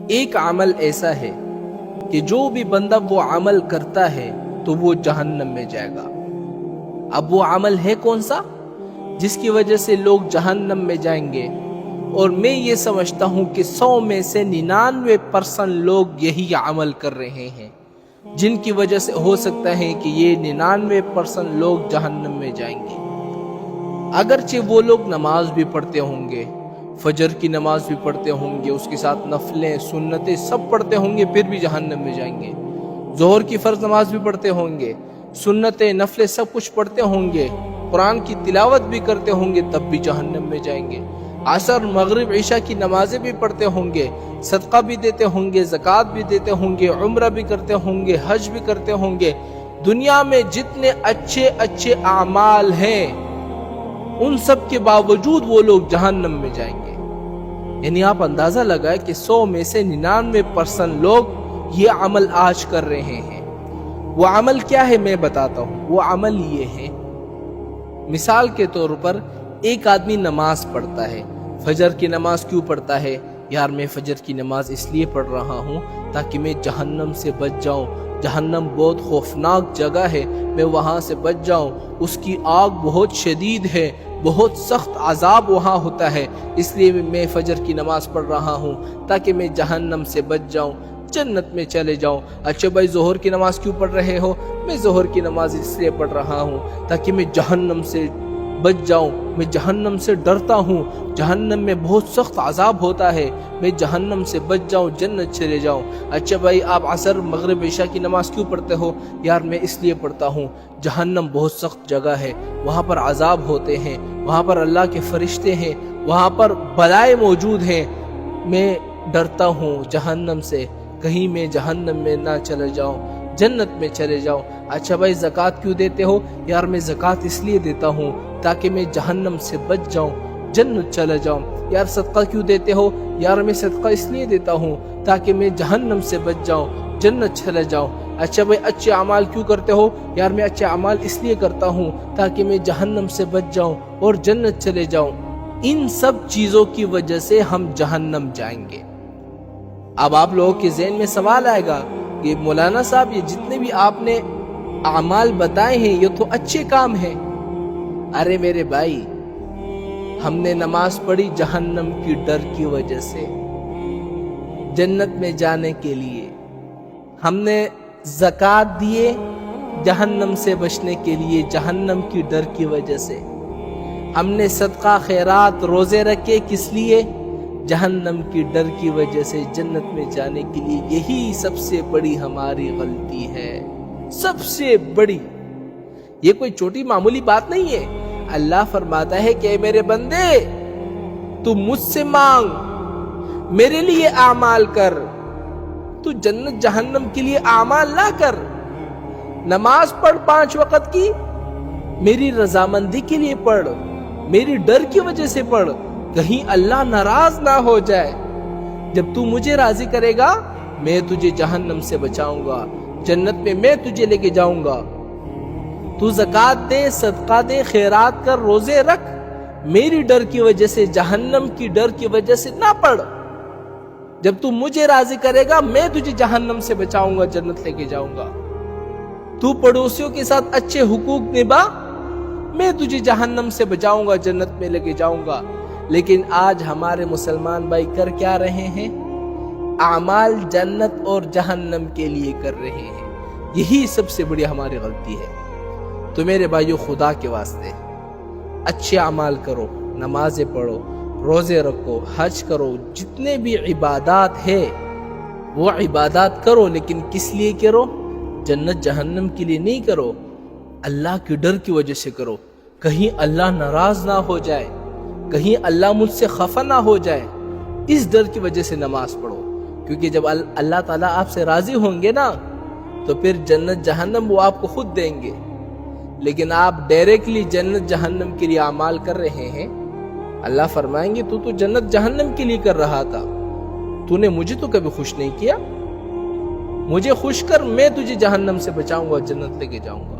ایک عمل ایسا ہے کہ جو بھی بندہ وہ عمل کرتا ہے تو وہ جہنم میں جائے گا۔ اب وہ عمل ہے کون سا جس کی وجہ سے لوگ جہنم میں جائیں گے؟ اور میں یہ سمجھتا ہوں کہ 100 میں سے 99% لوگ یہی عمل کر رہے ہیں جن کی وجہ سے ہو سکتا ہے کہ یہ 99% لوگ جہنم میں جائیں گے۔ اگرچہ وہ لوگ نماز بھی پڑھتے ہوں گے، فجر کی نماز بھی پڑھتے ہوں گے، اس کے ساتھ نفلیں سنتیں سب پڑھتے ہوں گے، پھر بھی جہنم میں جائیں گے۔ ظہر کی فرض نماز بھی پڑھتے ہوں گے، سنتیں نفلیں سب کچھ پڑھتے ہوں گے، قرآن کی تلاوت بھی کرتے ہوں گے، تب بھی جہنم میں جائیں گے۔ عصر مغرب عشاء کی نمازیں بھی پڑھتے ہوں گے، صدقہ بھی دیتے ہوں گے، زکوٰۃ بھی دیتے ہوں گے، عمرہ بھی کرتے ہوں گے، حج بھی کرتے ہوں گے۔ دنیا میں جتنے اچھے اچھے اعمال ہیں ان سب کے باوجود وہ لوگ جہنم میں جائیں گے۔ یعنی آپ اندازہ لگائیں کہ 100 میں سے 99% لوگ یہ عمل آج کر رہے ہیں۔ وہ عمل کیا ہے میں بتاتا ہوں۔ وہ عمل یہ ہے، مثال کے طور پر ایک آدمی نماز پڑھتا ہے۔ فجر کی نماز کیوں پڑھتا ہے؟ یار میں فجر کی نماز اس لیے پڑھ رہا ہوں تاکہ میں جہنم سے بچ جاؤں۔ جہنم بہت خوفناک جگہ ہے، میں وہاں سے بچ جاؤں۔ اس کی آگ بہت شدید ہے، بہت سخت عذاب وہاں ہوتا ہے، اس لیے میں فجر کی نماز پڑھ رہا ہوں تاکہ میں جہنم سے بچ جاؤں، جنت میں چلے جاؤں۔ اچھا بھائی ظہر کی نماز کیوں پڑھ رہے ہو؟ میں ظہر کی نماز اس لیے پڑھ رہا ہوں تاکہ میں جہنم سے بچ جاؤں، میں جہنم سے ڈرتا ہوں، جہنم میں بہت سخت عذاب ہوتا ہے، میں جہنم سے بچ جاؤں، جنت چلے جاؤں۔ اچھا بھائی آپ عصر مغرب عشاء کی نماز کیوں پڑھتے ہو؟ یار میں اس لیے پڑھتا ہوں، جہنم بہت سخت جگہ ہے، وہاں پر عذاب ہوتے ہیں، وہاں پر اللہ کے فرشتے ہیں، وہاں پر بلائیں موجود ہیں، میں ڈرتا ہوں جہنم سے، کہیں میں جہنم میں نہ چلے جاؤں، جنت میں چلے جاؤں۔ اچھا بھائی زکوٰۃ کیوں دیتے ہو؟ یار میں زکوٰۃ اس لیے دیتا ہوں تاکہ میں جہنم سے بچ جاؤں، جنت چلا جاؤں۔ یار صدقہ کیوں دیتے ہو؟ یار میں صدقہ اس لیے دیتا ہوں تاکہ میں جہنم سے بچ جاؤں، جنت چلا جاؤں۔ اچھا بھائی اچھے اعمال کیوں کرتے ہو؟ یار میں اچھے اعمال اس لیے کرتا ہوں تاکہ میں جہنم سے بچ جاؤں اور جنت چلے جاؤں۔ ان سب چیزوں کی وجہ سے ہم جہنم جائیں گے۔ اب آپ لوگوں کے ذہن میں سوال آئے گا کہ مولانا صاحب یہ جتنے بھی آپ نے اعمال بتائے ہیں یہ تو اچھے کام ہیں۔ ارے میرے بھائی، ہم نے نماز پڑھی جہنم کی ڈر کی وجہ سے، جنت میں جانے کے لیے۔ ہم نے زکوٰۃ دیے جہنم سے بچنے کے لیے، جہنم کی ڈر کی وجہ سے۔ ہم نے صدقہ خیرات روزے رکھے کس لیے؟ جہنم کی ڈر کی وجہ سے، جنت میں جانے کے لیے۔ یہی سب سے بڑی ہماری غلطی ہے، سب سے بڑی۔ یہ کوئی چھوٹی معمولی بات نہیں ہے۔ اللہ فرماتا ہے کہ اے میرے بندے تو مجھ سے مانگ، میرے لیے اعمال کر، تو جنت جہنم کے لیے اعمال نہ کر۔ نماز پڑھ 5 وقت کی، میری رضامندی کے لیے پڑھ، میری ڈر کی وجہ سے پڑھ، کہیں اللہ ناراض نہ ہو جائے۔ جب تو مجھے راضی کرے گا میں تجھے جہنم سے بچاؤں گا، جنت میں میں تجھے لے کے جاؤں گا۔ تو زکوٰۃ دے، صدقہ دے، خیرات کر، روزے رکھ، میری ڈر کی وجہ سے، جہنم کی ڈر کی وجہ سے نہ پڑھ۔ جب تو مجھے راضی کرے گا میں تجھے جہنم سے بچاؤں گا، جنت لے کے جاؤں گا۔ تو پڑوسیوں کے ساتھ اچھے حقوق نبھا، میں تجھے جہنم سے بچاؤں گا، جنت میں لے کے جاؤں گا۔ لیکن آج ہمارے مسلمان بھائی کر کیا رہے ہیں؟ اعمال جنت اور جہنم کے لیے کر رہے ہیں۔ یہی سب سے بڑی ہماری غلطی ہے۔ تو میرے بھائیو خدا کے واسطے اچھے اعمال کرو، نمازیں پڑھو، روزے رکھو، حج کرو، جتنے بھی عبادات ہے وہ عبادات کرو، لیکن کس لیے کرو؟ جنت جہنم کے لیے نہیں کرو، اللہ کی ڈر کی وجہ سے کرو، کہیں اللہ ناراض نہ ہو جائے، کہیں اللہ مجھ سے خفا نہ ہو جائے۔ اس ڈر کی وجہ سے نماز پڑھو، کیونکہ جب اللہ تعالیٰ آپ سے راضی ہوں گے نا تو پھر جنت جہنم وہ آپ کو خود دیں گے۔ لیکن آپ ڈائریکٹلی جنت جہنم کے لیے اعمال کر رہے ہیں، اللہ فرمائیں گے تو جنت جہنم کے لیے کر رہا تھا، تو نے مجھے تو کبھی خوش نہیں کیا، مجھے خوش کر، میں تجھے جہنم سے بچاؤں گا، جنت لے کے جاؤں گا۔